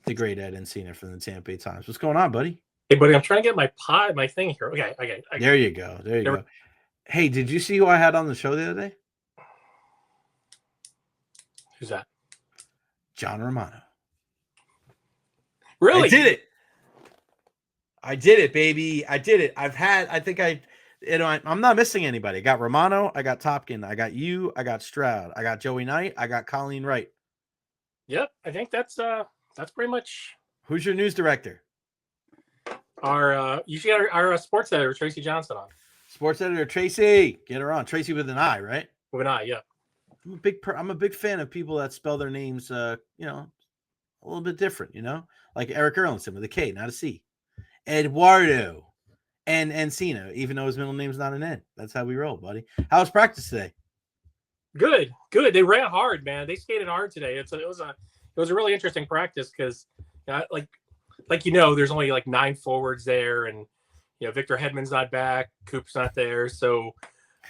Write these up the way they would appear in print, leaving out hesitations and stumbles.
The great Ed Encina from the Tampa Bay Times. What's going on, buddy? Hey, buddy, I'm trying to get my thing here. Okay. There you go. There you go. Hey, did you see who I had on the show the other day? Who's that? John Romano. Really? I did it, baby. I did it. I'm not missing anybody. I got Romano. I got Topkin. I got you. I got Stroud. I got Joey Knight. I got Colleen Wright. Yep. I think that's pretty much. Who's your news director? You should get our sports editor, Tracy Johnson, on. Sports editor Tracy. Get her on. Tracy with an I, right? With an I, yeah. I'm a big fan of people that spell their names, a little bit different, like Eric Erlinson with a K, not a C. Eduardo and Encina, even though his middle name's not an N. That's how we roll, buddy. How was practice today? Good. They ran hard, man. They skated hard today. It was a really interesting practice because, there's only like 9 forwards there, and Victor Hedman's not back, Coop's not there, so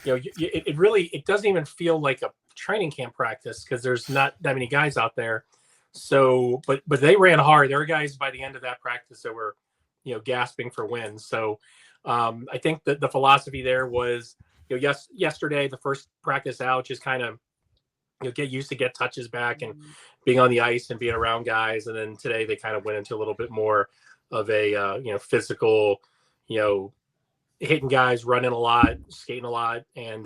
it doesn't even feel like a training camp practice because there's not that many guys out there. So, but they ran hard. There were guys by the end of that practice that were, gasping for wins. So, I think that the philosophy there was, yesterday, the first practice out, just kind of, get used to get touches back and being on the ice and being around guys. And then today they kind of went into a little bit more of a, physical, hitting guys, running a lot, skating a lot. And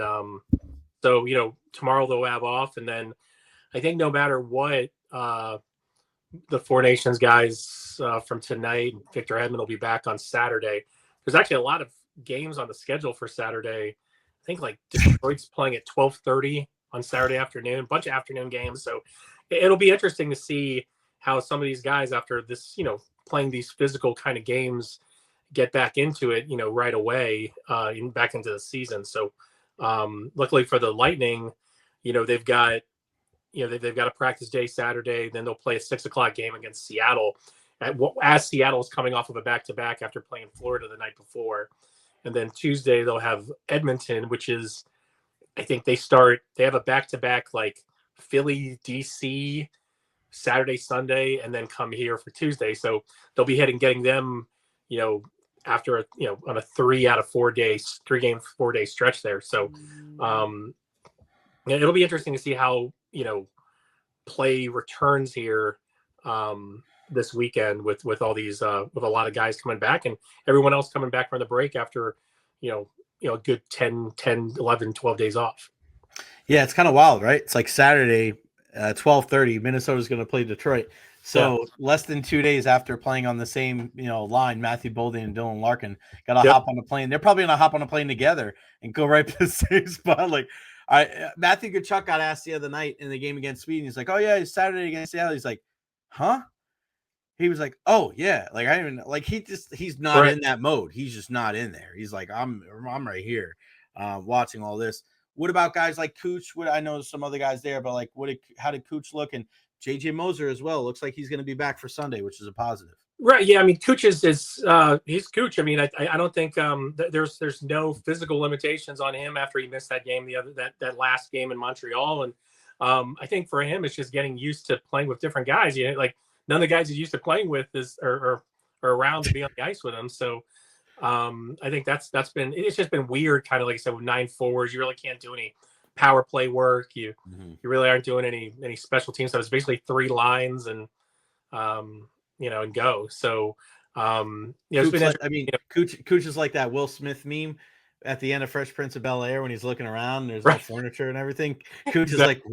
so, tomorrow they'll have off. And then I think no matter what, the Four Nations guys from tonight, Victor Hedman will be back on Saturday. There's actually a lot of games on the schedule for Saturday. I think like Detroit's playing at 12:30 on Saturday afternoon, a bunch of afternoon games. So it'll be interesting to see how some of these guys, after this, playing these physical kind of games, get back into it, right away, back into the season. So luckily for the Lightning, they've got a practice day Saturday, then they'll play a 6:00 game against Seattle as Seattle's coming off of a back-to-back after playing Florida the night before. And then Tuesday they'll have Edmonton, which is, I think they have a back-to-back like Philly, DC, Saturday, Sunday, and then come here for Tuesday. So they'll be getting them, after on a 3 out of 4 days, 3-game 4-day stretch there. So it'll be interesting to see how, play returns here this weekend with all these with a lot of guys coming back and everyone else coming back from the break after a good 10 11 12 days off. Yeah, it's kind of wild, right? It's like Saturday 12:30 Minnesota's going to play Detroit, so less than 2 days after playing on the same line, Matthew Boldy and Dylan Larkin got to hop on the plane. They're probably going to hop on a plane together and go right to the same spot. Like Matthew Tkachuk got asked the other night in the game against Sweden. He's like, "Oh yeah, it's Saturday against Seattle." He's like, "Huh?" He was like, "Oh yeah." Like I even like he's not in that mode. He's just not in there. He's like, I'm right here, watching all this. What about guys like Cooch? I know some other guys there, but like, how did Cooch look? And JJ Moser as well. Looks like he's going to be back for Sunday, which is a positive. Right. Yeah. I mean, Cooch is he's Cooch. I mean, I don't think there's no physical limitations on him after he missed that game, that last game in Montreal. And I think for him, it's just getting used to playing with different guys. Like none of the guys he's used to playing with are around to be on the ice with him. So I think it's just been weird, kind of like I said, with 9 forwards. You really can't do any power play work. You really aren't doing any special teams. So it's basically 3 lines and and go. So Cooch is like that Will Smith meme at the end of Fresh Prince of Bel-Air when he's looking around and there's no furniture and everything. Cooch is like,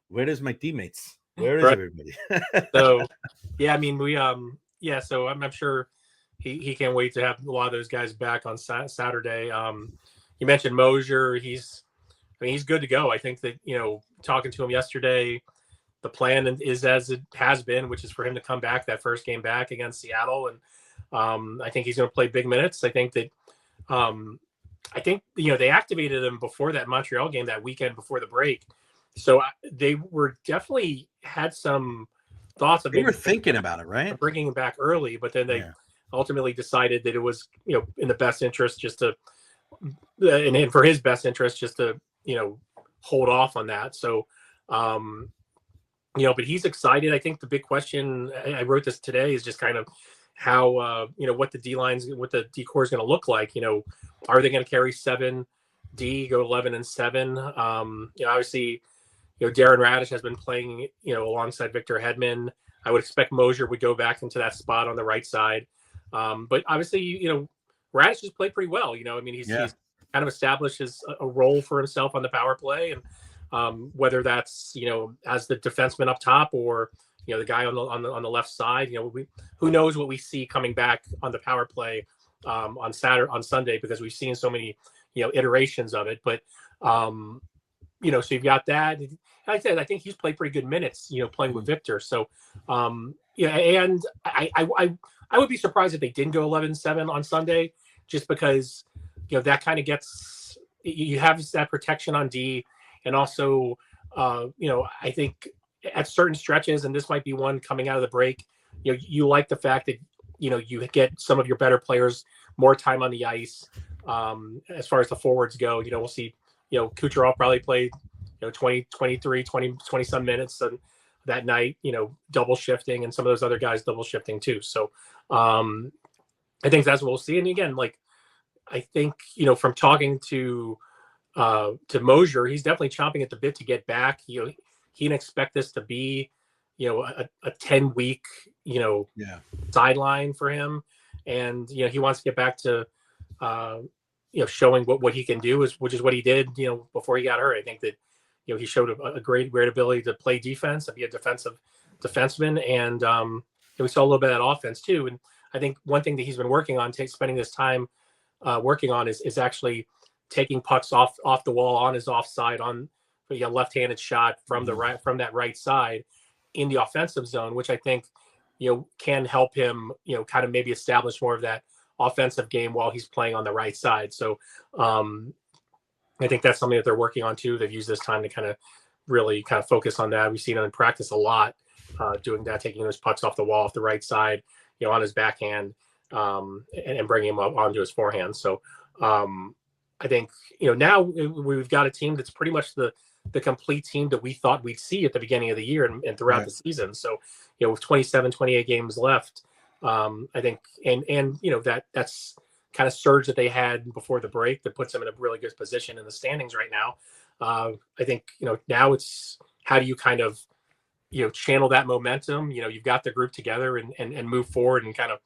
where is my teammates? Where is everybody? So yeah, I mean so I'm sure he can't wait to have a lot of those guys back on Saturday. You mentioned Moser. He's good to go. I think that, talking to him yesterday, the plan is as it has been, which is for him to come back that first game back against Seattle. And I think he's going to play big minutes. I think that, they activated him before that Montreal game that weekend before the break. So they were definitely had some thoughts of. They were thinking about it, right? Bringing him back early, but then they ultimately decided that it was, in the best interest just to, and for his best interest just to, hold off on that. So, But he's excited. I think the big question, I wrote this today, is just kind of how, what the what the D core is going to look like. Are they going to carry 7D, go 11-7? Obviously, Darren Radish has been playing, alongside Victor Hedman. I would expect Moser would go back into that spot on the right side. But obviously, Radish has played pretty well. He's kind of established a role for himself on the power play, and whether that's as the defenseman up top or the guy on the left side. Who knows what we see coming back on the power play on Sunday, because we've seen so many iterations of it. But so you've got that. Like I said, I think he's played pretty good minutes, playing with Victor. So, and I would be surprised if they didn't go 11-7 on Sunday, just because, that kind of gets, you have that protection on D. And also, I think at certain stretches, and this might be one coming out of the break, you like the fact that, you get some of your better players more time on the ice. As far as the forwards go, we'll see, Kucherov probably played 20 some minutes that night, double shifting, and some of those other guys double shifting too. So I think that's what we'll see. And again, I think, from talking to Moser, he's definitely chomping at the bit to get back. He didn't expect this to be, a 10-week, sideline for him. And, he wants to get back to, showing what he can do, which is what he did, before he got hurt. I think that, he showed a great ability to play defense and be a defensive defenseman. And we saw a little bit of that offense too. And I think one thing that he's been working on, spending this time working on, is actually taking pucks off the wall on his offside on a left-handed shot from that right side in the offensive zone, which I think, can help him, kind of maybe establish more of that offensive game while he's playing on the right side. So I think that's something that they're working on too. They've used this time to kind of really kind of focus on that. We've seen him in practice a lot, doing that, taking those pucks off the wall, off the right side, on his backhand, and bringing him up onto his forehand. So I think, now we've got a team that's pretty much the complete team that we thought we'd see at the beginning of the year and throughout the season. So, with 27, 28 games left, I think, and that's kind of surge that they had before the break that puts them in a really good position in the standings right now. I think, now it's how do you kind of, channel that momentum? You've got the group together and move forward and kind of,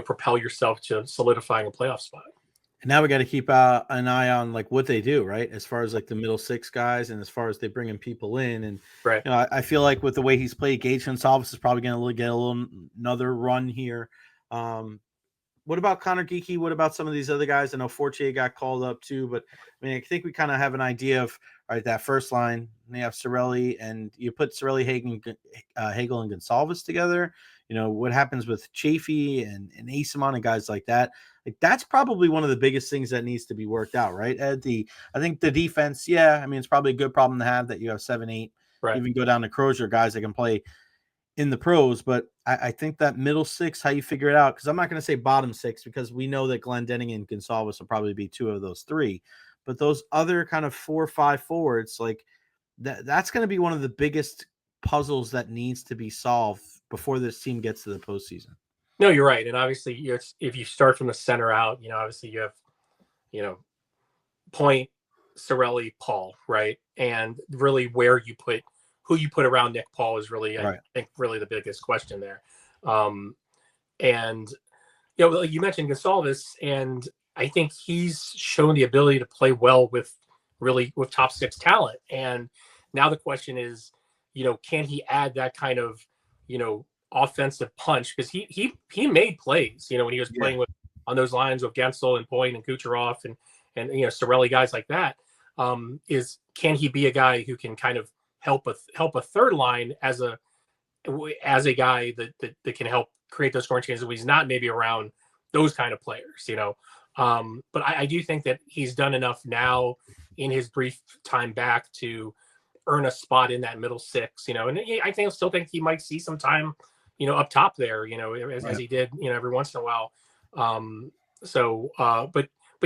propel yourself to solidifying a playoff spot. And now we got to keep an eye on what they do, right? As far as the middle six guys, and as far as they bringing people in, and right. I feel like with the way he's played, Gage Gonsalves is probably going to get another run here. What about Connor Geeky? What about some of these other guys? I know Fortier got called up too, but I think we kind of have an idea of, all right, that first line. They have Cirelli, and you put Cirelli, Hagel, and Gonsalves together. What happens with Chafee and Asimon and guys like that? That's probably one of the biggest things that needs to be worked out, right, Ed? I think the defense, it's probably a good problem to have that you have 7-8, right. Even go down to Crozier, guys that can play in the pros. But I think that middle six, how you figure it out, because I'm not going to say bottom six, because we know that Glendening and Gonsalves will probably be two of those three. But those other kind of 4 or 5 forwards, that's going to be one of the biggest puzzles that needs to be solved before this team gets to the postseason. No, you're right. And obviously, if you start from the center out, obviously you have, Point, Cirelli, Paul, right? And really who you put around Nick Paul is really, right. I think, really the biggest question there. And, you mentioned Gonsalves, and I think he's shown the ability to play well with top six talent. And now the question is, can he add that kind of, offensive punch? Because he made plays, when he was playing on those lines with Gensel and Point and Kucherov and Cirelli, guys like that. Can he be a guy who can kind of help a third line as a guy that can help create those scoring chances when he's not maybe around those kind of players, But I do think that he's done enough now in his brief time back to earn a spot in that middle six, and I still think he might see some time, up top there, as he did, every once in a while. But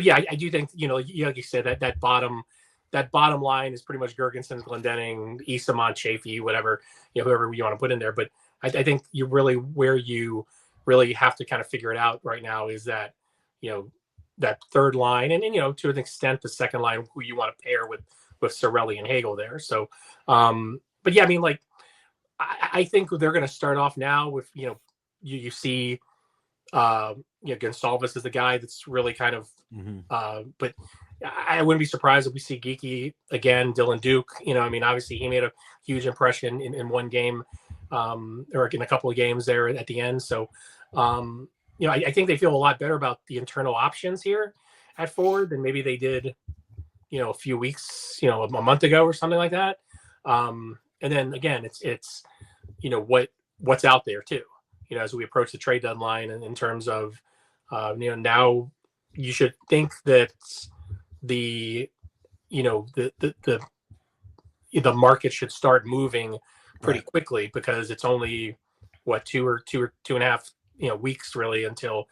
yeah, I do think, like you said, that that bottom line is pretty much Gergensen, Glendening, Eastamont, Chafee, whatever, whoever you want to put in there. But I think you really, where you really have to kind of figure it out right now is that, that third line and to an extent, the second line, who you want to pair with Cirelli and Hagel there. So, but yeah, I mean, like, I think they're going to start off now with, you see, Gonsalves is the guy that's really kind of, but I wouldn't be surprised if we see Geeky again, Dylan Duke. I mean, obviously he made a huge impression in one game, or in a couple of games there at the end. So, I think they feel a lot better about the internal options here at forward than maybe they did, a few weeks, a month ago or something like that. And then again, it's what's out there too, as we approach the trade deadline, and in terms of, now you should think that the market should start moving pretty quickly, because it's only two and a half weeks really until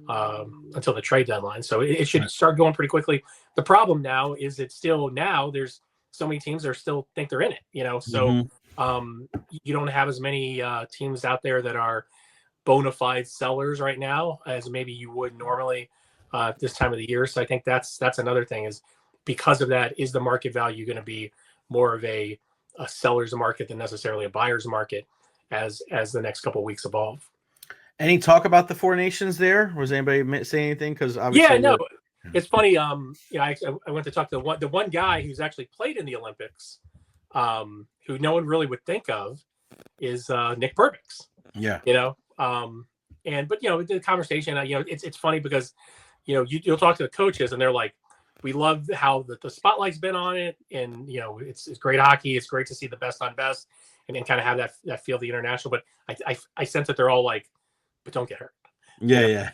the trade deadline. So it should start going pretty quickly. The problem now is it's still, now there's so many teams that still think they're in it, so you don't have as many teams out there that are bona fide sellers right now as maybe you would normally this time of the year. So I think that's another thing, is because of that, is the market value going to be more of a seller's market than necessarily a buyer's market as the next couple of weeks evolve. Any talk about the Four Nations there? Was anybody saying anything? Because obviously, yeah, no, it's funny. I went to talk to the one guy who's actually played in the Olympics, who no one really would think of, is Nick Perbix. Yeah. But the conversation, it's funny because, you'll talk to the coaches and they're like, we love how the spotlight's been on it, and it's great hockey. It's great to see the best on best, and kind of have that feel of the international. But I sense that they're all like, but don't get hurt. Yeah.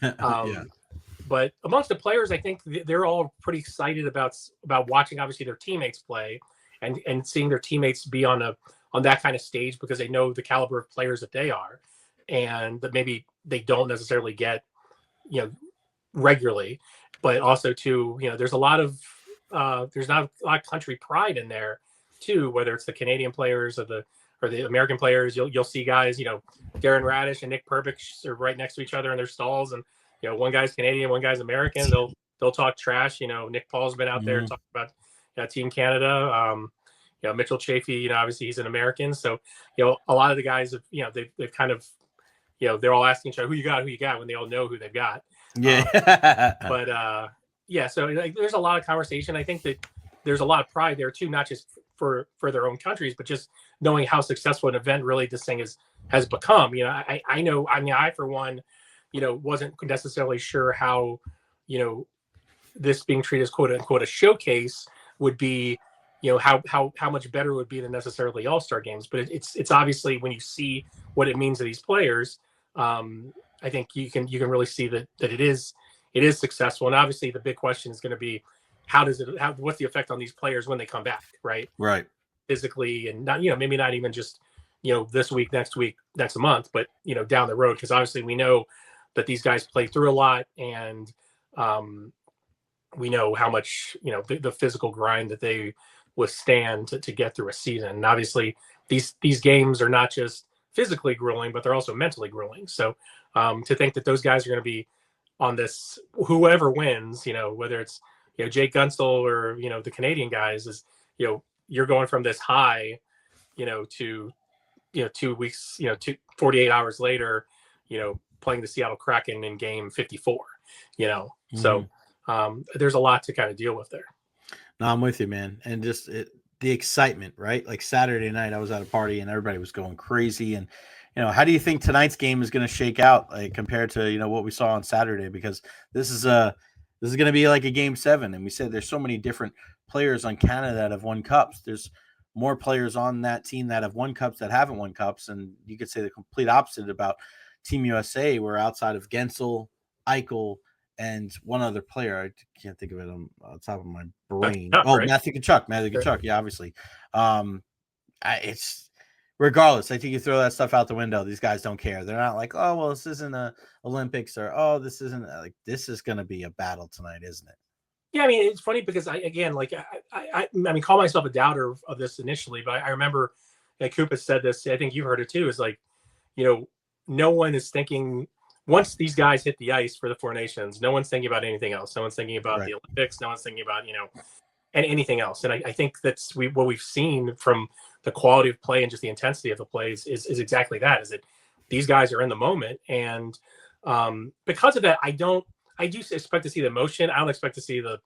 But amongst the players, I think they're all pretty excited about watching, obviously, their teammates play and seeing their teammates be on that kind of stage, because they know the caliber of players that they are, and that maybe they don't necessarily get, regularly. But also too, there's a lot of there's not a lot of country pride in there too, whether it's the Canadian players or the American players. You'll see guys, Darren Radish and Nick Perbix are right next to each other in their stalls, and one guy's Canadian, one guy's American. They'll talk trash. Nick Paul's been out there talking about Team Canada. Mitchell Chafee, obviously he's an American, so a lot of the guys have, they've kind of, they're all asking each other who you got when they all know who they've got. So there's a lot of conversation. I think that there's a lot of pride there too, not just for their own countries, but just knowing how successful an event really this thing has become. I know, I for one, wasn't necessarily sure how, this being treated as quote unquote a showcase would be, how much better it would be than necessarily all-star games. But it's obviously, when you see what it means to these players, I think you can really see that it is successful. And obviously the big question is going to be, what's the effect on these players when they come back, right? Right. Physically, and not, maybe not even just, this week, next month, but, down the road. Because obviously we know that these guys play through a lot, and we know how much, the physical grind that they withstand to get through a season. And obviously these games are not just physically grueling, but they're also mentally grueling. So to think that those guys are going to be on this, whoever wins, whether it's, Jake Gunsel or, the Canadian guys, is, you're going from this high, to, 2 weeks, 48 hours later, playing the Seattle Kraken in game 54, so there's a lot to kind of deal with there. No, I'm with you, man. And just the excitement, right? Like Saturday night, I was at a party and everybody was going crazy. And, how do you think tonight's game is going to shake out, like, compared to, what we saw on Saturday? Because this is going to be like a game 7. And we said there's so many different players on Canada that have won cups. There's more players on that team that have won cups that haven't won cups. And you could say the complete opposite about Team USA, where outside of Gensel, Eichel, and one other player, I can't think of it on top of my brain. Right? Matthew Tkachuk. Yeah, obviously. It's regardless. I think you throw that stuff out the window. These guys don't care. They're not like, oh, well, this isn't a Olympics, or this isn't this is going to be a battle tonight, isn't it? Yeah, I mean, it's funny because I mean, call myself a doubter of this initially, but I remember that Coop has said this. I think you heard it too. Is like, you know, no one is thinking once these guys hit the ice for the Four Nations, no one's thinking about anything else. No one's thinking about the Olympics. No one's thinking about and anything else. And I think that's what we've seen from the quality of play and just the intensity of the plays is exactly that. Is that these guys are in the moment, and because of that, I do expect to see the emotion. I don't expect to see the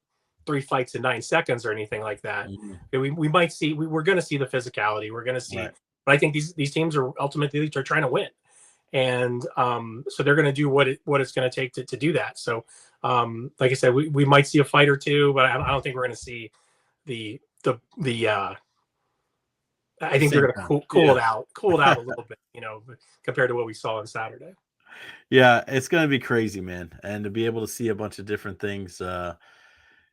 3 fights in 9 seconds or anything like that. Mm-hmm. We might see we're going to see the physicality. We're going to see, but I think these teams are ultimately trying to win, and so they're going to do what it's going to take to do that. So, like I said, we might see a fight or two, but I don't think we're going to see the I think they're going to cool it out a little bit, compared to what we saw on Saturday. Yeah, it's going to be crazy, man. And to be able to see a bunch of different things, all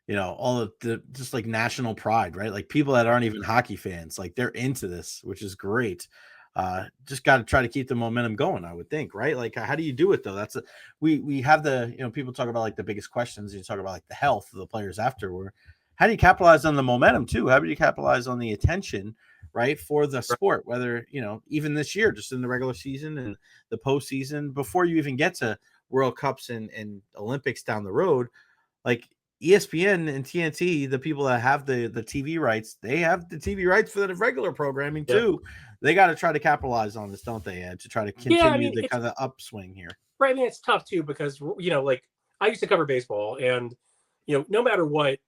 of the just like national pride, right? Like people that aren't even hockey fans, like they're into this, which is great. Just got to try to keep the momentum going, I would think, right? Like, how do you do it though? We have people talk about like the biggest questions. You talk about like the health of the players afterward. How do you capitalize on the momentum too? How do you capitalize on the attention, right, for the sport? Whether even this year, just in the regular season and the postseason, before you even get to World Cups and Olympics down the road, like ESPN and TNT, the people that have the TV rights, they have the TV rights for the regular programming too. Yep. They got to try to capitalize on this, don't they, Ed, to try to continue the kind of upswing here. Right. I mean, it's tough too because like I used to cover baseball, and no matter what,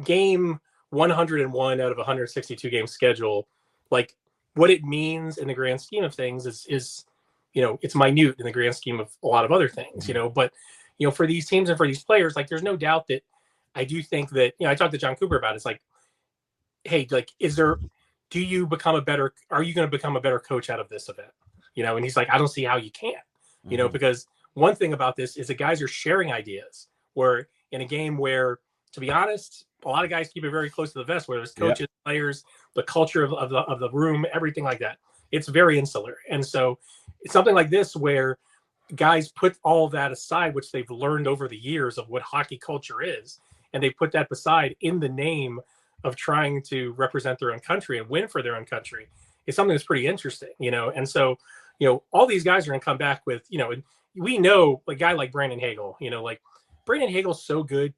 game 101 out of 162 game schedule, like what it means in the grand scheme of things is it's minute in the grand scheme of a lot of other things, but for these teams and for these players, like there's no doubt that I do think that, I talked to John Cooper about it. It's like, hey, like, are you going to become a better coach out of this event? And he's like, I don't see how you can, because one thing about this is the guys are sharing ideas, where in a game where, to be honest, a lot of guys keep it very close to the vest, where there's coaches, players, the culture of the room, everything like that. It's very insular. And so it's something like this where guys put all of that aside, which they've learned over the years of what hockey culture is, and they put that beside in the name of trying to represent their own country and win for their own country. It's something that's pretty interesting, and so all these guys are going to come back with, and we know a guy like Brandon Hagel, like Brandon Hagel's so good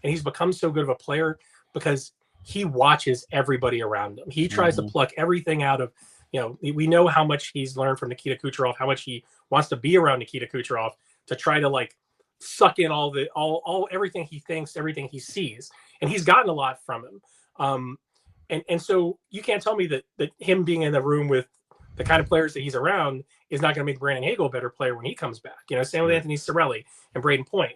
and he's become so good of a player because he watches everybody around him. He tries to pluck everything out of, we know how much he's learned from Nikita Kucherov, how much he wants to be around Nikita Kucherov to try to like suck in all everything he thinks, everything he sees. And he's gotten a lot from him. And so you can't tell me that him being in the room with the kind of players that he's around is not going to make Brandon Hagel a better player when he comes back. Same with Anthony Cirelli and Braden Point.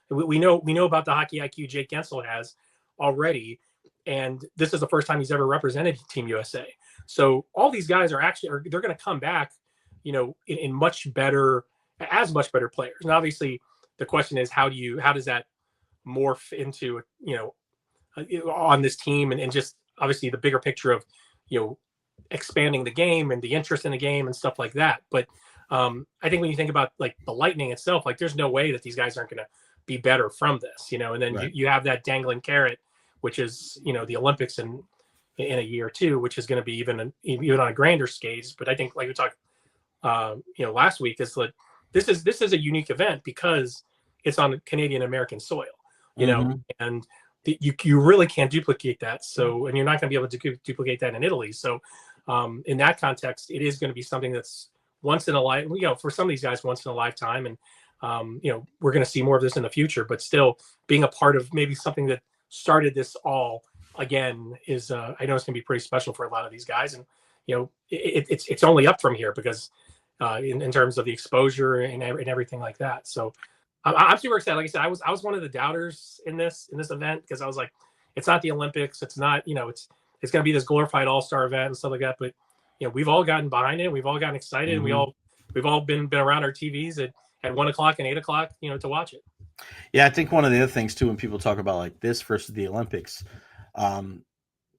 We know about the hockey IQ Jake Gensel has already, and this is the first time he's ever represented Team USA. So all these guys they're going to come back, in much better players. And obviously, the question is how does that morph into on this team and just obviously the bigger picture of expanding the game and the interest in the game and stuff like that. But I think when you think about like the Lightning itself, like there's no way that these guys aren't going to be better from this, and then you have that dangling carrot, which is the Olympics in a year or two, which is going to be even on a grander stage. But I think, like we talked last week, is that this is a unique event because it's on Canadian American soil, and you really can't duplicate that. So, and you're not going to be able to duplicate that in Italy. So, in that context, it is going to be something that's once in a life, for some of these guys, once in a lifetime. And, we're going to see more of this in the future, but still being a part of maybe something that started this all again is, I know it's going to be pretty special for a lot of these guys. And, it's only up from here because, in terms of the exposure and everything like that. So, I'm super excited. Like I said, I was one of the doubters in this event because I was like, it's not the Olympics. It's not, it's going to be this glorified all-star event and stuff like that. But, we've all gotten behind it. We've all gotten excited. And we've all been around our TVs at 1 o'clock and 8 o'clock, to watch it. Yeah. I think one of the other things too, when people talk about like this versus the Olympics,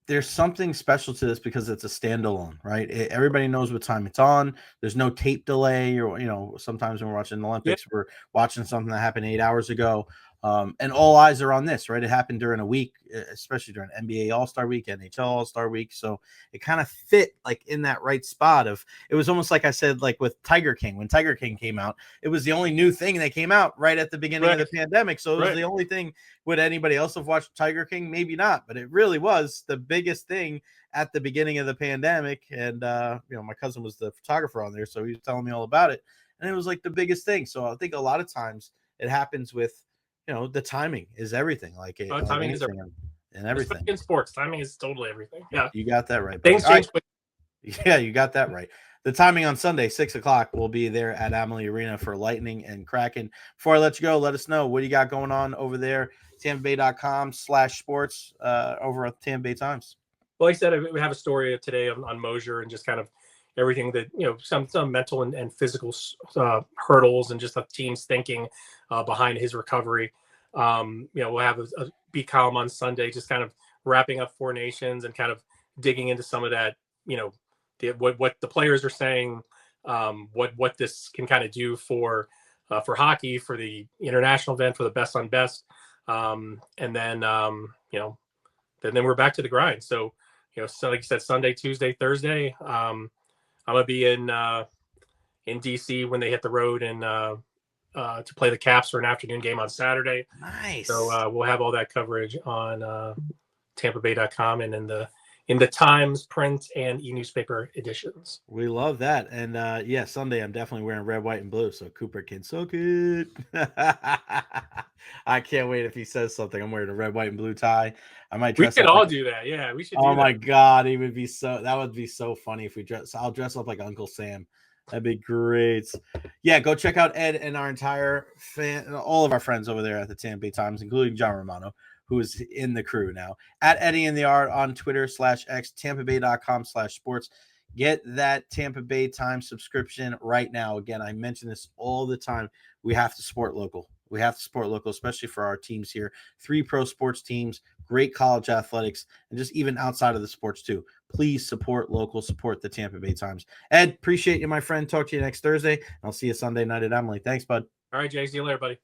there's something special to this because it's a standalone, right? Everybody knows what time it's on. There's no tape delay or, sometimes when we're watching the Olympics, we're watching something that happened 8 hours ago. And all eyes are on this, right? It happened during a week, especially during NBA All-Star Week, NHL All-Star Week. So it kind of fit like in that right spot of, it was almost like I said, like with Tiger King, when Tiger King came out, it was the only new thing that came out right at the beginning of the pandemic. So it was the only thing. Would anybody else have watched Tiger King? Maybe not, but it really was the biggest thing at the beginning of the pandemic. And, my cousin was the photographer on there, so he was telling me all about it. And it was like the biggest thing. So I think a lot of times it happens with, the timing is everything. Like it, timing is everything. And everything. Especially in sports, timing is totally everything. Yeah, you got that right. Things change quick. Yeah, you got that right. The timing on Sunday, 6:00, we'll be there at Amalie Arena for Lightning and Kraken. Before I let you go, let us know what you got going on over there. TampaBay.com/sports over at Tampa Bay Times. Well, like I said, we have a story today on Moser and just kind of everything that, some mental and physical hurdles and just the team's thinking behind his recovery. We'll have a Be Calm on Sunday, just kind of wrapping up Four Nations and kind of digging into some of that, what the players are saying, what this can kind of do for hockey, for the international event, for the best on best. And then, then we're back to the grind. So, so like you said, Sunday, Tuesday, Thursday, I'm going to be in DC when they hit the road and to play the Caps for an afternoon game on Saturday. Nice. So we'll have all that coverage on TampaBay.com and in the Times print and e-newspaper editions. We love that. And Sunday I'm definitely wearing red, white, and blue, so Cooper can suck it. I can't wait if he says something. I'm wearing a red, white, and blue tie. I might dress We could up all do that. Yeah, we should do that. Oh my God, that would be so funny if we dress. I'll dress up like Uncle Sam. That'd be great. Yeah, go check out Ed and our entire all of our friends over there at the Tampa Bay Times, including John Romano, who is in the crew now. At Eddie in the Art on Twitter /X, TampaBay.com/sports. Get that Tampa Bay Times subscription right now. Again, I mention this all the time. We have to support local. We have to support local, especially for our teams here. 3 pro sports teams, great college athletics, and just even outside of the sports too. Please support local, support the Tampa Bay Times. Ed, appreciate you, my friend. Talk to you next Thursday. I'll see you Sunday night at Emily. Thanks, bud. All right, Jay. See you later, buddy.